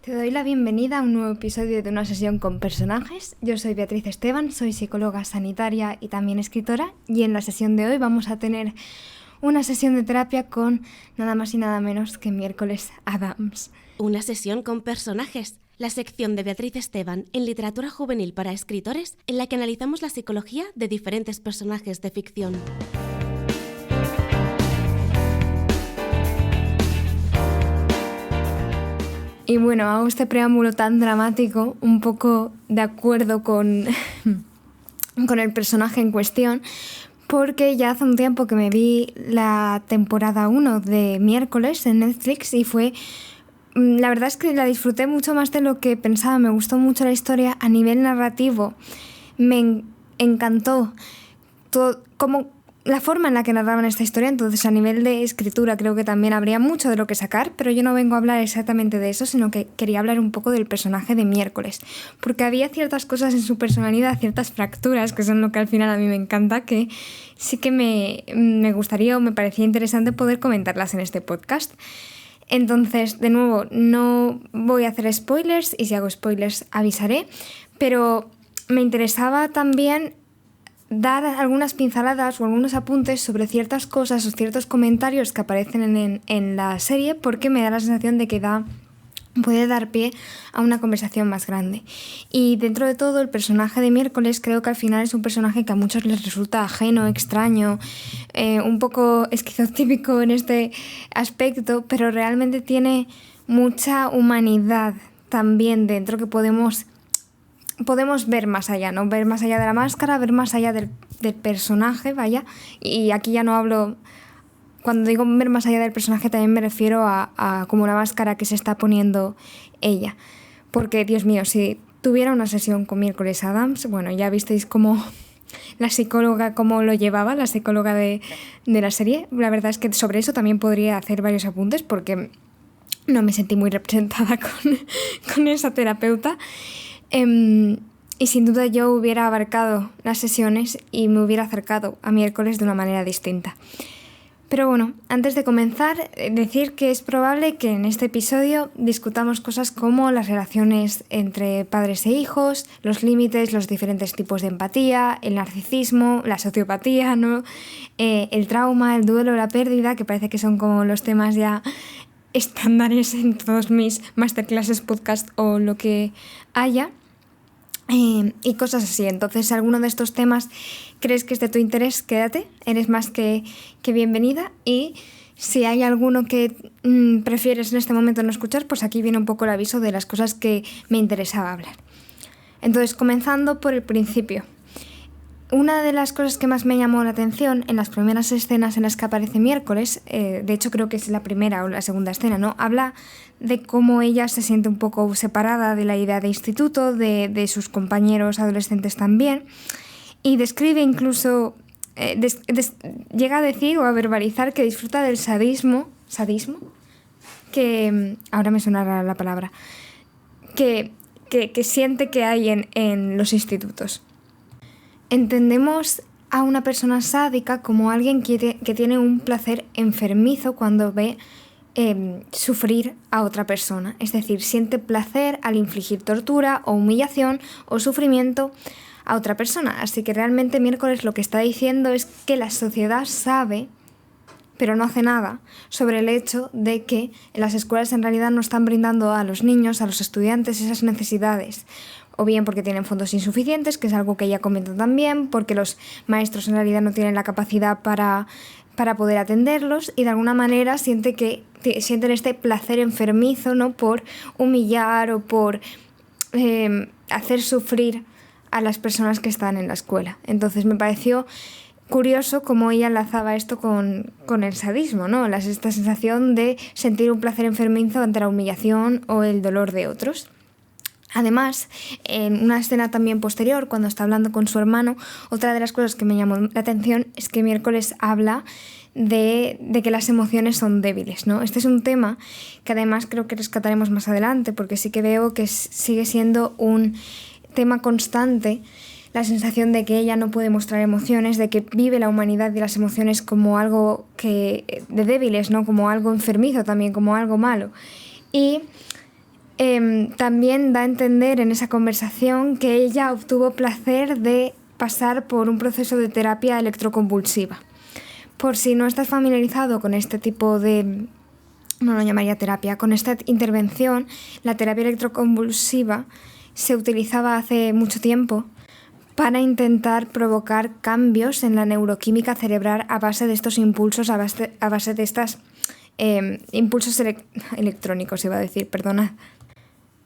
Te doy la bienvenida a un nuevo episodio de Una sesión con personajes. Yo soy Beatriz Esteban, soy psicóloga sanitaria y también escritora, y en la sesión de hoy vamos a tener una sesión de terapia con nada más y nada menos que Miércoles Adams. Una sesión con personajes, la sección de Beatriz Esteban en literatura juvenil para escritores, en la que analizamos la psicología de diferentes personajes de ficción. Y bueno, hago este preámbulo tan dramático, un poco de acuerdo con el personaje en cuestión, porque ya hace un tiempo que me vi la temporada 1 de Miércoles en Netflix y la verdad es que la disfruté mucho más de lo que pensaba. Me gustó mucho la historia a nivel narrativo, me encantó todo, la forma en la que narraban esta historia. Entonces, a nivel de escritura creo que también habría mucho de lo que sacar, pero yo no vengo a hablar exactamente de eso, sino que quería hablar un poco del personaje de Miércoles, porque había ciertas cosas en su personalidad, ciertas fracturas, que son lo que al final a mí me encanta, que sí que me gustaría o me parecía interesante poder comentarlas en este podcast. Entonces, de nuevo, no voy a hacer spoilers, y si hago spoilers avisaré, pero me interesaba también dar algunas pinceladas o algunos apuntes sobre ciertas cosas o ciertos comentarios que aparecen en la serie, porque me da la sensación de que puede dar pie a una conversación más grande. Y dentro de todo, el personaje de Miércoles creo que al final es un personaje que a muchos les resulta ajeno, extraño, un poco esquizotípico en este aspecto, pero realmente tiene mucha humanidad también dentro, que podemos ver más allá, ¿no? Ver más allá de la máscara, ver más allá del personaje, vaya. Y aquí ya no hablo... Cuando digo ver más allá del personaje también me refiero a como una máscara que se está poniendo ella. Porque, Dios mío, si tuviera una sesión con Miércoles Adams, bueno, ya visteis cómo la psicóloga, cómo lo llevaba, la psicóloga de la serie. La verdad es que sobre eso también podría hacer varios apuntes, porque no me sentí muy representada con esa terapeuta. Y sin duda yo hubiera abarcado las sesiones y me hubiera acercado a Miércoles de una manera distinta. Pero bueno, antes de comenzar, decir que es probable que en este episodio discutamos cosas como las relaciones entre padres e hijos, los límites, los diferentes tipos de empatía, el narcisismo, la sociopatía, ¿no? El trauma, el duelo, la pérdida, que parece que son como los temas ya estándares en todos mis masterclasses, podcast o lo que haya. Y cosas así. Entonces, si alguno de estos temas crees que es de tu interés, quédate, eres más que bienvenida. Y si hay alguno que prefieres en este momento no escuchar, pues aquí viene un poco el aviso de las cosas que me interesaba hablar. Entonces, comenzando por el principio. Una de las cosas que más me llamó la atención en las primeras escenas en las que aparece Miércoles, de hecho creo que es la primera o la segunda escena, ¿no? Habla de cómo ella se siente un poco separada de la idea de instituto, de sus compañeros adolescentes también, y describe incluso, llega a decir o a verbalizar que disfruta del sadismo, que ahora me sonará la palabra, que siente que hay en los institutos. Entendemos a una persona sádica como alguien que tiene un placer enfermizo cuando ve sufrir a otra persona. Es decir, siente placer al infligir tortura o humillación o sufrimiento a otra persona. Así que realmente Miércoles lo que está diciendo es que la sociedad sabe, pero no hace nada, sobre el hecho de que en las escuelas en realidad no están brindando a los niños, a los estudiantes, esas necesidades. O bien porque tienen fondos insuficientes, que es algo que ella comenta también, porque los maestros en realidad no tienen la capacidad para poder atenderlos, y de alguna manera sienten este placer enfermizo, ¿no? Por humillar o por hacer sufrir a las personas que están en la escuela. Entonces me pareció curioso cómo ella enlazaba esto con el sadismo, ¿no? Esta sensación de sentir un placer enfermizo ante la humillación o el dolor de otros. Además, en una escena también posterior, cuando está hablando con su hermano, otra de las cosas que me llamó la atención es que Miércoles habla de que las emociones son débiles, ¿no? Este es un tema que además creo que rescataremos más adelante, porque sí que veo que sigue siendo un tema constante, la sensación de que ella no puede mostrar emociones, de que vive la humanidad y las emociones como algo de débiles, ¿no? Como algo enfermizo también, como algo malo. Y También da a entender en esa conversación que ella obtuvo placer de pasar por un proceso de terapia electroconvulsiva. Por si no estás familiarizado con este tipo de, no lo llamaría terapia, con esta intervención, la terapia electroconvulsiva se utilizaba hace mucho tiempo para intentar provocar cambios en la neuroquímica cerebral a base de estos impulsos, a base de estos impulsos electrónicos, iba a decir, perdona,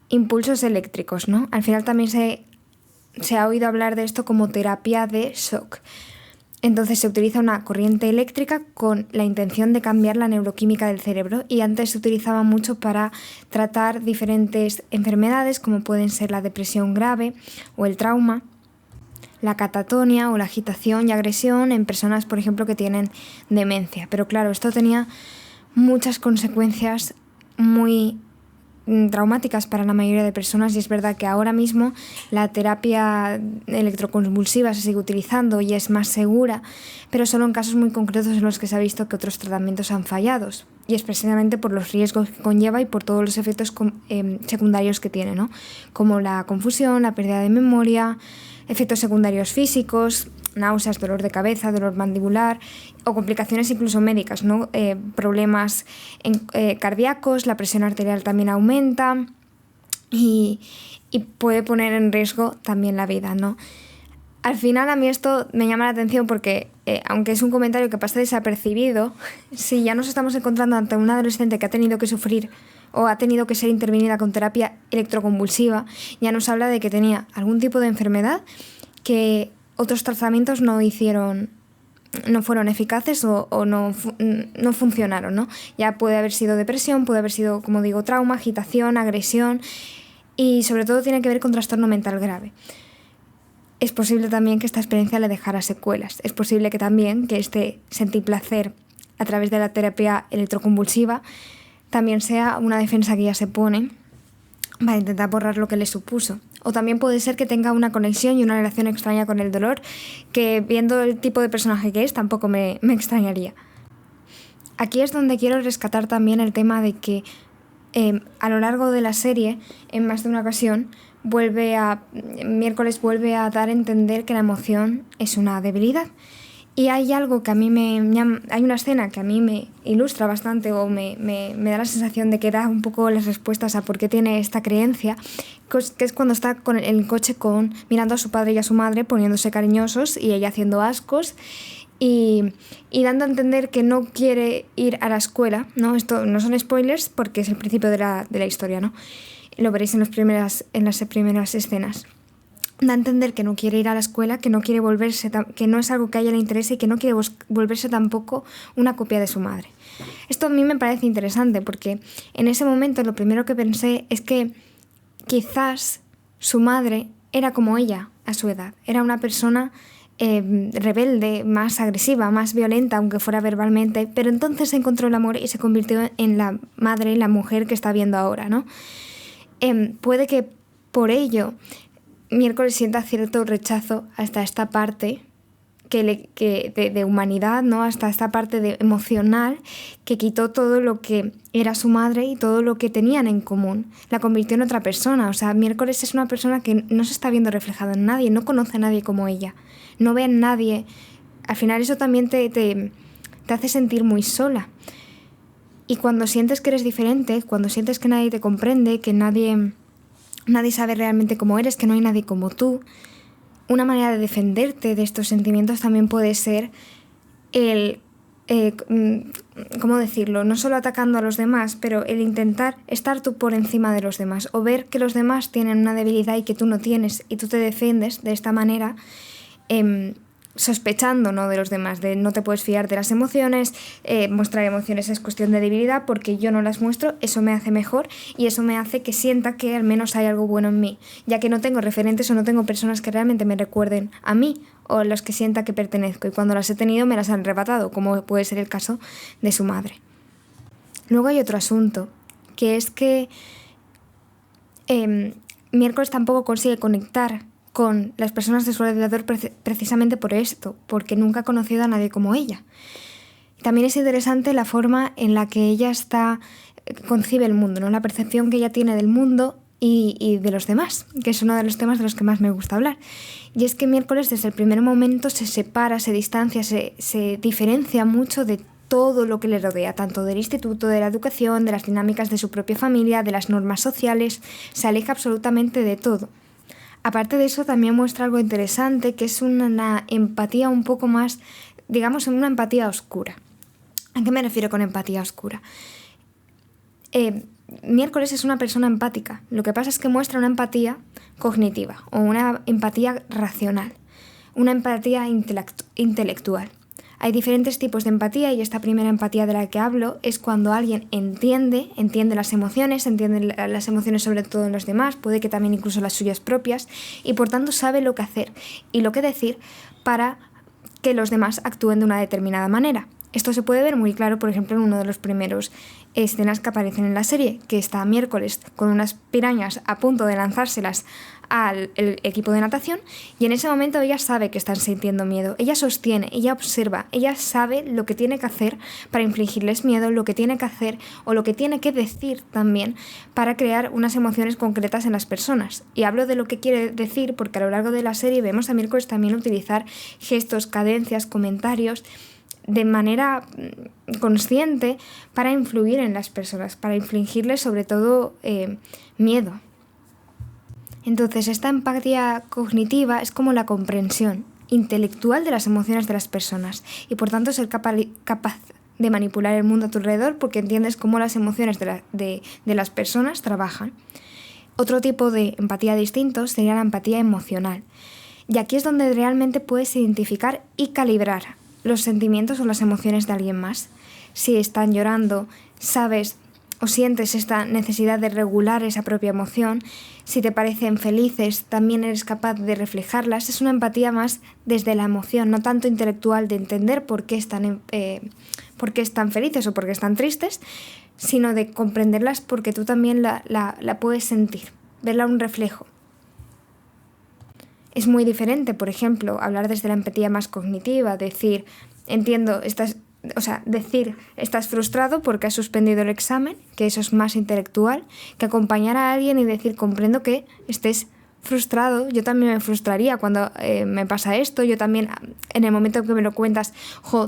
impulsos eléctricos, ¿no? Al final también se ha oído hablar de esto como terapia de shock. Entonces se utiliza una corriente eléctrica con la intención de cambiar la neuroquímica del cerebro, y antes se utilizaba mucho para tratar diferentes enfermedades como pueden ser la depresión grave o el trauma, la catatonia o la agitación y agresión en personas, por ejemplo, que tienen demencia. Pero claro, esto tenía muchas consecuencias muy traumáticas para la mayoría de personas, y es verdad que ahora mismo la terapia electroconvulsiva se sigue utilizando y es más segura, pero solo en casos muy concretos en los que se ha visto que otros tratamientos han fallado, y es precisamente por los riesgos que conlleva y por todos los efectos secundarios que tiene, ¿no? Como la confusión, la pérdida de memoria, efectos secundarios físicos, náuseas, dolor de cabeza, dolor mandibular o complicaciones incluso médicas, ¿no? Problemas cardíacos, la presión arterial también aumenta y puede poner en riesgo también la vida, ¿no? Al final a mí esto me llama la atención porque, aunque es un comentario que pasa desapercibido, si ya nos estamos encontrando ante una adolescente que ha tenido que sufrir o ha tenido que ser intervenida con terapia electroconvulsiva, ya nos habla de que tenía algún tipo de enfermedad que otros tratamientos no fueron eficaces o no funcionaron, ¿no? Ya puede haber sido depresión, puede haber sido, como digo, trauma, agitación, agresión, y sobre todo tiene que ver con trastorno mental grave. Es posible también que esta experiencia le dejara secuelas. Es posible que también que este sentir placer a través de la terapia electroconvulsiva también sea una defensa que ella se pone para intentar borrar lo que le supuso. O también puede ser que tenga una conexión y una relación extraña con el dolor, que viendo el tipo de personaje que es tampoco me extrañaría. Aquí es donde quiero rescatar también el tema de que a lo largo de la serie, en más de una ocasión, Miércoles vuelve a dar a entender que la emoción es una debilidad. Y hay algo que a mí hay una escena que a mí me ilustra bastante o me da la sensación de que da un poco las respuestas a por qué tiene esta creencia, que es cuando está con el coche mirando a su padre y a su madre poniéndose cariñosos y ella haciendo ascos y dando a entender que no quiere ir a la escuela, ¿no? Esto no son spoilers porque es el principio de la historia, ¿no? Lo veréis en las primeras escenas. Da a entender que no quiere ir a la escuela, que no quiere que no es algo que a ella le interese y que no quiere volverse tampoco una copia de su madre. Esto a mí me parece interesante porque en ese momento lo primero que pensé es que quizás su madre era como ella a su edad. Era una persona rebelde, más agresiva, más violenta, aunque fuera verbalmente, pero entonces encontró el amor y se convirtió en la madre, la mujer que está viendo ahora, ¿no? Puede que por ello Miércoles sienta cierto rechazo hasta esta parte de humanidad, ¿no? Hasta esta parte emocional que quitó todo lo que era su madre y todo lo que tenían en común. La convirtió en otra persona. O sea, Miércoles es una persona que no se está viendo reflejada en nadie, no conoce a nadie como ella, no ve a nadie. Al final eso también te hace sentir muy sola. Y cuando sientes que eres diferente, cuando sientes que nadie te comprende, que nadie sabe realmente cómo eres, que no hay nadie como tú, una manera de defenderte de estos sentimientos también puede ser ¿cómo decirlo? No solo atacando a los demás, pero el intentar estar tú por encima de los demás o ver que los demás tienen una debilidad y que tú no tienes y tú te defiendes de esta manera, sospechando, ¿no?, de los demás, de no te puedes fiar de las emociones, mostrar emociones es cuestión de debilidad porque yo no las muestro, eso me hace mejor y eso me hace que sienta que al menos hay algo bueno en mí, ya que no tengo referentes o no tengo personas que realmente me recuerden a mí o a los que sienta que pertenezco, y cuando las he tenido me las han arrebatado, como puede ser el caso de su madre. Luego hay otro asunto, que es que Miércoles tampoco consigue conectar con las personas de su alrededor precisamente por esto, porque nunca ha conocido a nadie como ella. También es interesante la forma en la que ella está concibe el mundo, ¿no? La percepción que ella tiene del mundo y de los demás, que es uno de los temas de los que más me gusta hablar. Y es que Miércoles desde el primer momento se separa, se distancia, se diferencia mucho de todo lo que le rodea, tanto del instituto, de la educación, de las dinámicas de su propia familia, de las normas sociales, se aleja absolutamente de todo. Aparte de eso, también muestra algo interesante, que es una empatía un poco más, digamos, una empatía oscura. ¿A qué me refiero con empatía oscura? Miércoles es una persona empática. Lo que pasa es que muestra una empatía cognitiva o una empatía racional, una empatía intelectual. Hay diferentes tipos de empatía y esta primera empatía de la que hablo es cuando alguien entiende las emociones, entiende las emociones sobre todo en los demás, puede que también incluso las suyas propias, y por tanto sabe lo que hacer y lo que decir para que los demás actúen de una determinada manera. Esto se puede ver muy claro, por ejemplo, en uno de los primeros escenas que aparecen en la serie, que está Miércoles con unas pirañas a punto de lanzárselas al equipo de natación, y en ese momento ella sabe que están sintiendo miedo, ella sostiene, ella observa, ella sabe lo que tiene que hacer para infligirles miedo, lo que tiene que hacer o lo que tiene que decir también para crear unas emociones concretas en las personas. Y hablo de lo que quiere decir porque a lo largo de la serie vemos a Miércoles también utilizar gestos, cadencias, comentarios de manera consciente para influir en las personas, para infligirles sobre todo miedo. Entonces, esta empatía cognitiva es como la comprensión intelectual de las emociones de las personas y por tanto ser capaz de manipular el mundo a tu alrededor porque entiendes cómo las emociones de las personas trabajan. Otro tipo de empatía distinto sería la empatía emocional. Y aquí es donde realmente puedes identificar y calibrar los sentimientos o las emociones de alguien más. Si están llorando, sabes o sientes esta necesidad de regular esa propia emoción. Si te parecen felices, también eres capaz de reflejarlas. Es una empatía más desde la emoción, no tanto intelectual de entender por qué están felices o por qué están tristes, sino de comprenderlas porque tú también la puedes sentir, verla un reflejo. Es muy diferente, por ejemplo, hablar desde la empatía más cognitiva, decir, estás frustrado porque has suspendido el examen, que eso es más intelectual, que acompañar a alguien y decir, comprendo que estés frustrado, yo también me frustraría cuando me pasa esto, yo también, en el momento que me lo cuentas,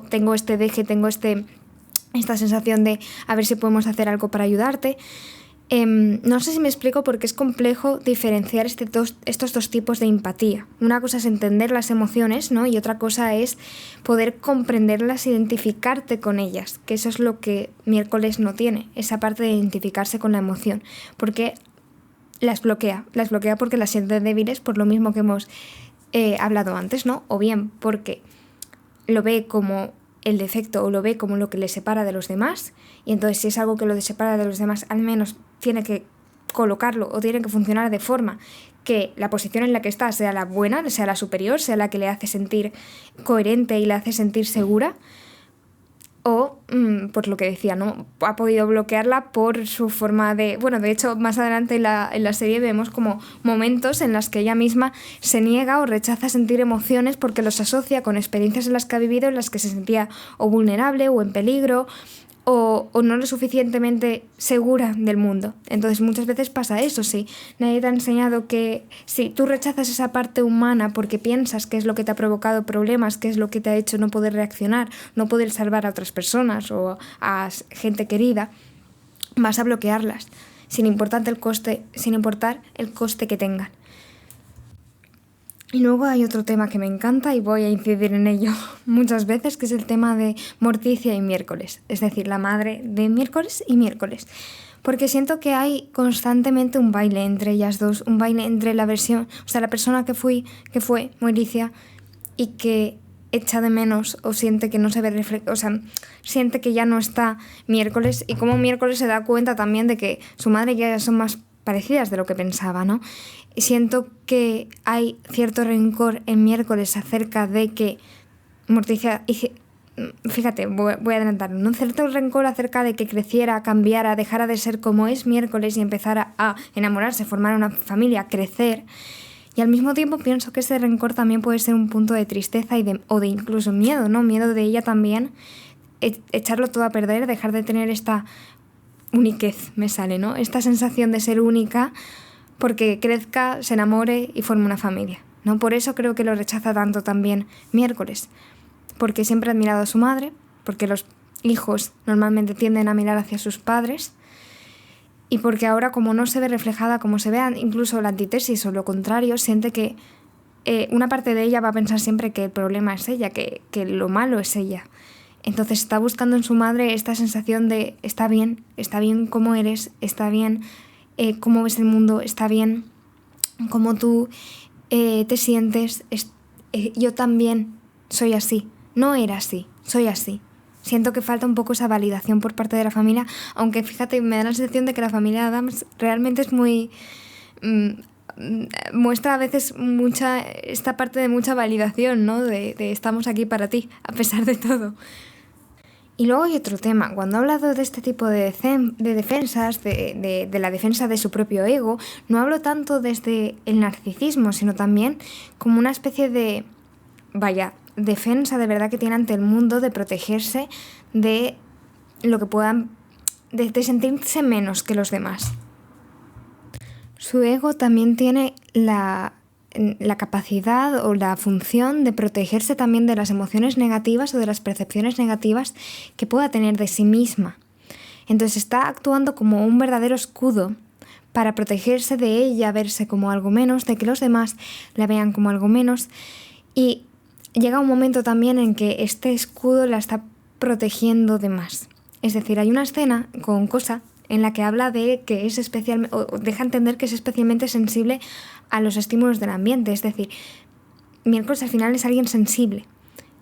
tengo este deje, tengo esta sensación de a ver si podemos hacer algo para ayudarte. No sé si me explico porque es complejo diferenciar estos dos tipos de empatía. Una cosa es entender las emociones, ¿no? Y otra cosa es poder comprenderlas, identificarte con ellas, que eso es lo que Miércoles no tiene, esa parte de identificarse con la emoción, porque las bloquea porque las siente débiles por lo mismo que hemos hablado antes, ¿no? O bien porque lo ve como el defecto o lo ve como lo que le separa de los demás, y entonces si es algo que lo separa de los demás, al menos tiene que colocarlo o tiene que funcionar de forma que la posición en la que está sea la buena, sea la superior, sea la que le hace sentir coherente y le hace sentir segura, o, por lo que decía, ¿no? Ha podido bloquearla por su forma de... Bueno, de hecho, más adelante en la serie vemos como momentos en los que ella misma se niega o rechaza sentir emociones porque los asocia con experiencias en las que ha vivido, en las que se sentía o vulnerable o en peligro o no lo suficientemente segura del mundo. Entonces muchas veces pasa eso, sí. Nadie te ha enseñado que si tú rechazas esa parte humana porque piensas que es lo que te ha provocado problemas, que es lo que te ha hecho no poder reaccionar, no poder salvar a otras personas o a gente querida, vas a bloquearlas, sin importar el coste que tengan. Y luego hay otro tema que me encanta y voy a incidir en ello muchas veces, que es el tema de Morticia y Miércoles, es decir, la madre de Miércoles y Miércoles. Porque siento que hay constantemente un baile entre ellas dos, un baile entre la persona que fue Morticia y que echa de menos o siente que no se ve siente que ya no está Miércoles, y como Miércoles se da cuenta también de que su madre y ella son más parecidas de lo que pensaba, ¿no? Y siento que hay cierto rencor en Miércoles acerca de que Morticia, fíjate, voy a adelantarlo, ¿no? Un cierto rencor acerca de que creciera, cambiara, dejara de ser como es Miércoles y empezara a enamorarse, formar una familia, crecer. Y al mismo tiempo pienso que ese rencor también puede ser un punto de tristeza o de incluso miedo, ¿no? Miedo de ella también, echarlo todo a perder, dejar de tener esta uniquez me sale, ¿no? Esta sensación de ser única porque crezca, se enamore y forme una familia, ¿no? Por eso creo que lo rechaza tanto también Miércoles, porque siempre ha admirado a su madre, porque los hijos normalmente tienden a mirar hacia sus padres y porque ahora, como no se ve reflejada, como se ve incluso la antítesis o lo contrario, siente que una parte de ella va a pensar siempre que el problema es ella, que lo malo es ella. Entonces está buscando en su madre esta sensación de está bien cómo eres, está bien cómo ves el mundo, está bien cómo tú te sientes, yo también soy así, no era así, soy así. Siento que falta un poco esa validación por parte de la familia, aunque fíjate, me da la sensación de que la familia Addams realmente es muy... muestra a veces esta parte de mucha validación, ¿no? De estamos aquí para ti, a pesar de todo. Y luego hay otro tema. Cuando he hablado de este tipo de defensas, de la defensa de su propio ego, no hablo tanto desde el narcisismo, sino también como una especie de, defensa de verdad que tiene ante el mundo, de protegerse de lo que puedan, de sentirse menos que los demás. Su ego también tiene la capacidad o la función de protegerse también de las emociones negativas o de las percepciones negativas que pueda tener de sí misma. Entonces está actuando como un verdadero escudo para protegerse de ella, verse como algo menos, de que los demás la vean como algo menos. Y llega un momento también en que este escudo la está protegiendo de más. Es decir, hay una escena con Cosa en la que habla de que es o deja entender que es especialmente sensible a los estímulos del ambiente. Es decir, Miércoles al final es alguien sensible.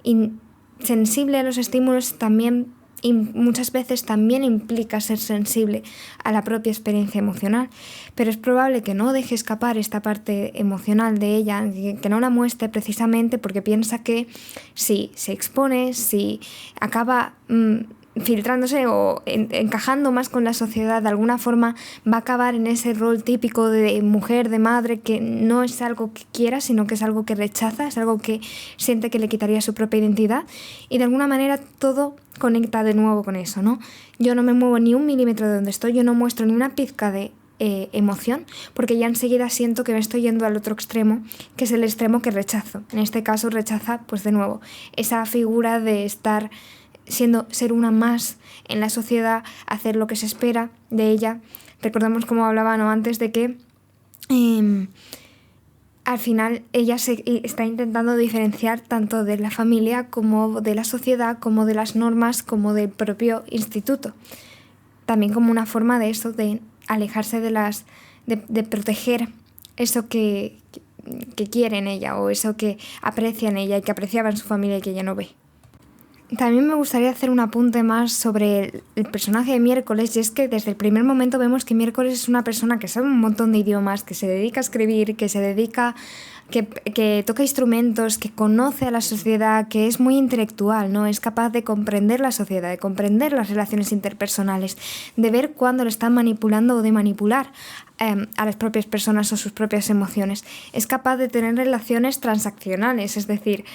Y sensible a los estímulos también, y muchas veces también implica ser sensible a la propia experiencia emocional. Pero es probable que no deje escapar esta parte emocional de ella, que no la muestre precisamente porque piensa que si se expone, si acaba filtrándose o encajando más con la sociedad, de alguna forma va a acabar en ese rol típico de mujer, de madre, que no es algo que quiera, sino que es algo que rechaza, es algo que siente que le quitaría su propia identidad, y de alguna manera todo conecta de nuevo con eso, ¿no? Yo no me muevo ni un milímetro de donde estoy, yo no muestro ni una pizca de emoción, porque ya enseguida siento que me estoy yendo al otro extremo, que es el extremo que rechazo. En este caso rechaza, pues de nuevo, esa figura de estar ser una más en la sociedad, hacer lo que se espera de ella. Recordemos, como hablaba antes, de que al final ella se está intentando diferenciar tanto de la familia como de la sociedad, como de las normas, como del propio instituto. También como una forma de eso, de alejarse de proteger eso que quiere en ella, o eso que aprecia en ella y que apreciaba en su familia y que ella no ve. También me gustaría hacer un apunte más sobre el personaje de Miércoles, y es que desde el primer momento vemos que Miércoles es una persona que sabe un montón de idiomas, que se dedica a escribir, que toca instrumentos, que conoce a la sociedad, que es muy intelectual, ¿no? Es capaz de comprender la sociedad, de comprender las relaciones interpersonales, de ver cuándo le están manipulando o de manipular a las propias personas o sus propias emociones. Es capaz de tener relaciones transaccionales, es decir,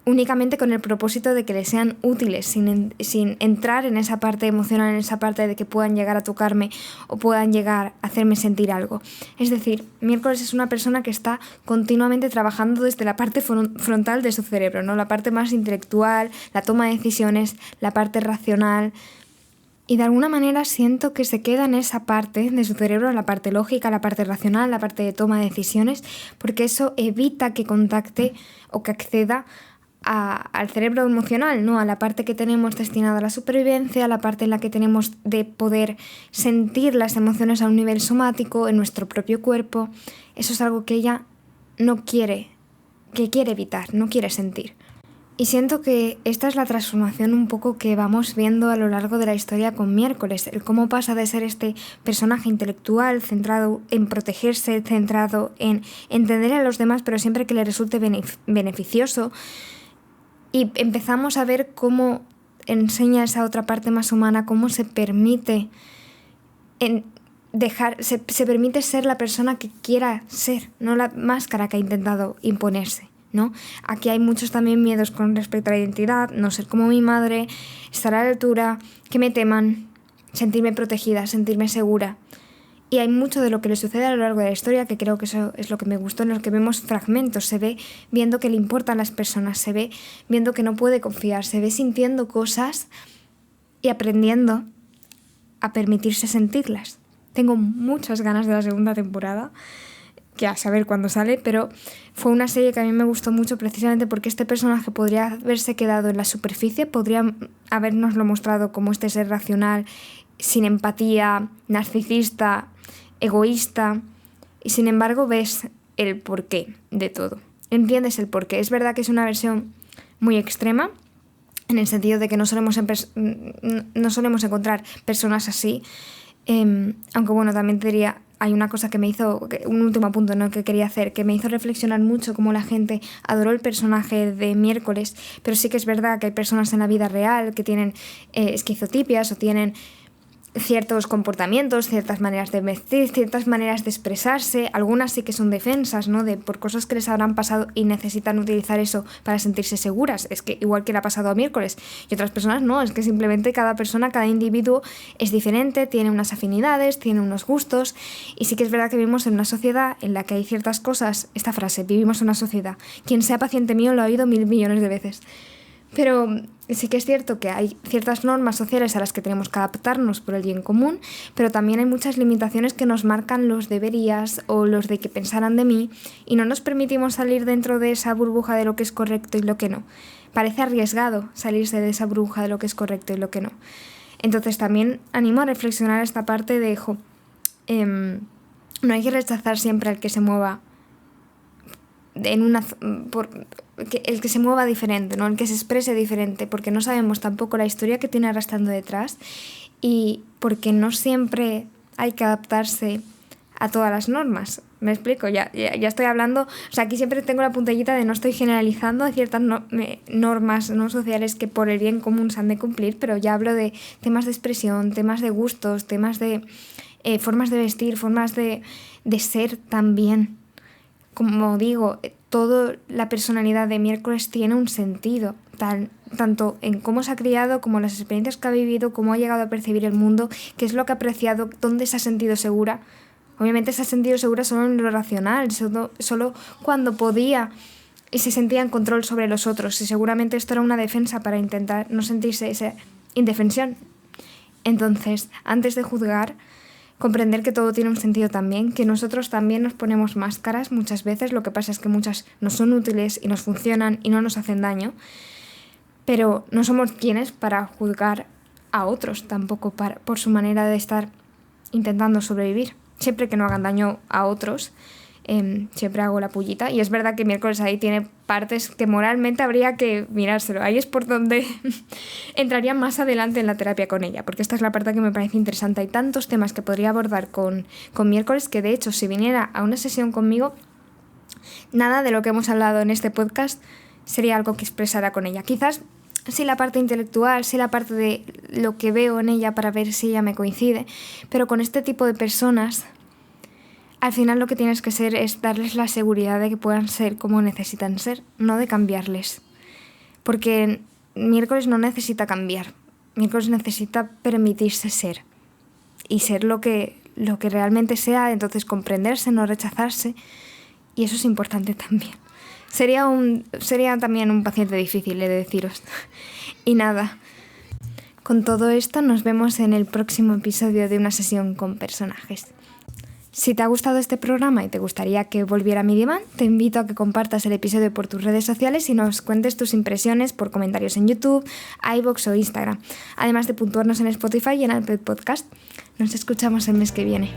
únicamente con el propósito de que le sean útiles, sin entrar en esa parte emocional, en esa parte de que puedan llegar a tocarme o puedan llegar a hacerme sentir algo. Es decir, Miércoles es una persona que está continuamente trabajando desde la parte frontal de su cerebro, ¿no? La parte más intelectual, la toma de decisiones, la parte racional. Y de alguna manera siento que se queda en esa parte de su cerebro, la parte lógica, la parte racional, la parte de toma de decisiones, porque eso evita que contacte o que acceda al cerebro emocional, ¿no? A la parte que tenemos destinada a la supervivencia, a la parte en la que tenemos de poder sentir las emociones a un nivel somático, en nuestro propio cuerpo. Eso es algo que ella no quiere, que quiere evitar, no quiere sentir. Y siento que esta es la transformación un poco que vamos viendo a lo largo de la historia con Miércoles, el cómo pasa de ser este personaje intelectual centrado en protegerse, centrado en entender a los demás, pero siempre que le resulte beneficioso. Y empezamos a ver cómo enseña esa otra parte más humana, cómo se permite se permite ser la persona que quiera ser, no la máscara que ha intentado imponerse, ¿no? Aquí hay muchos también miedos con respecto a la identidad, no ser como mi madre, estar a la altura, que me teman, sentirme protegida, sentirme segura. Y hay mucho de lo que le sucede a lo largo de la historia que creo que eso es lo que me gustó, en los que vemos fragmentos, se ve viendo que le importan las personas, se ve viendo que no puede confiar, se ve sintiendo cosas y aprendiendo a permitirse sentirlas. Tengo muchas ganas de la segunda temporada, que a saber cuándo sale, pero fue una serie que a mí me gustó mucho precisamente porque este personaje podría haberse quedado en la superficie, podría habernoslo mostrado como este ser racional, sin empatía, narcisista, egoísta, y sin embargo ves el porqué de todo. Entiendes el porqué. Es verdad que es una versión muy extrema, en el sentido de que no solemos encontrar personas así, aunque bueno, también te diría, hay una cosa que me hizo, un último punto, ¿no?, que quería hacer, que me hizo reflexionar mucho cómo la gente adoró el personaje de Miércoles, pero sí que es verdad que hay personas en la vida real que tienen esquizotipias o tienen ciertos comportamientos, ciertas maneras de vestir, ciertas maneras de expresarse, algunas sí que son defensas, ¿no?, por cosas que les habrán pasado y necesitan utilizar eso para sentirse seguras. Es que igual que le ha pasado a Miércoles, y otras personas no, es que simplemente cada persona, cada individuo es diferente, tiene unas afinidades, tiene unos gustos, y sí que es verdad que vivimos en una sociedad en la que hay ciertas cosas, esta frase, vivimos en una sociedad, quien sea paciente mío lo ha oído 1.000 millones de veces. Pero sí que es cierto que hay ciertas normas sociales a las que tenemos que adaptarnos por el bien común, pero también hay muchas limitaciones que nos marcan los deberías o los de que pensarán de mí y no nos permitimos salir dentro de esa burbuja de lo que es correcto y lo que no. Parece arriesgado salirse de esa burbuja de lo que es correcto y lo que no. Entonces también animo a reflexionar esta parte de, no hay que rechazar siempre al que se mueva el que se mueva diferente, ¿no?, el que se exprese diferente, porque no sabemos tampoco la historia que tiene arrastrando detrás y porque no siempre hay que adaptarse a todas las normas. ¿Me explico? Ya estoy hablando, o sea, aquí siempre tengo la puntillita de no estoy generalizando a ciertas normas no sociales que por el bien común se han de cumplir, pero ya hablo de temas de expresión, temas de gustos, temas de formas de vestir, formas de ser también. Como digo, toda la personalidad de Miércoles tiene un sentido, tanto en cómo se ha criado, como las experiencias que ha vivido, cómo ha llegado a percibir el mundo, qué es lo que ha apreciado, dónde se ha sentido segura. Obviamente se ha sentido segura solo en lo racional, solo cuando podía y se sentía en control sobre los otros. Y seguramente esto era una defensa para intentar no sentirse esa indefensión. Entonces, antes de juzgar, comprender que todo tiene un sentido también, que nosotros también nos ponemos máscaras muchas veces, lo que pasa es que muchas no son útiles y nos funcionan y no nos hacen daño, pero no somos quienes para juzgar a otros tampoco por su manera de estar intentando sobrevivir. Siempre que no hagan daño a otros, siempre hago la pullita. Y es verdad que Miércoles ahí tiene partes que moralmente habría que mirárselo. Ahí es por donde entraría más adelante en la terapia con ella, porque esta es la parte que me parece interesante. Hay tantos temas que podría abordar con Miércoles que, de hecho, si viniera a una sesión conmigo, nada de lo que hemos hablado en este podcast sería algo que expresara con ella. Quizás sí la parte intelectual, sí la parte de lo que veo en ella para ver si ella me coincide, pero con este tipo de personas, al final lo que tienes que hacer es darles la seguridad de que puedan ser como necesitan ser, no de cambiarles. Porque Miércoles no necesita cambiar, Miércoles necesita permitirse ser y ser lo que realmente sea, entonces comprenderse, no rechazarse, y eso es importante también. Sería también un paciente difícil, he de deciros. Y nada, con todo esto nos vemos en el próximo episodio de Una sesión con personajes. Si te ha gustado este programa y te gustaría que volviera a mi diván, te invito a que compartas el episodio por tus redes sociales y nos cuentes tus impresiones por comentarios en YouTube, iVoox o Instagram, además de puntuarnos en Spotify y en Apple Podcast. Nos escuchamos el mes que viene.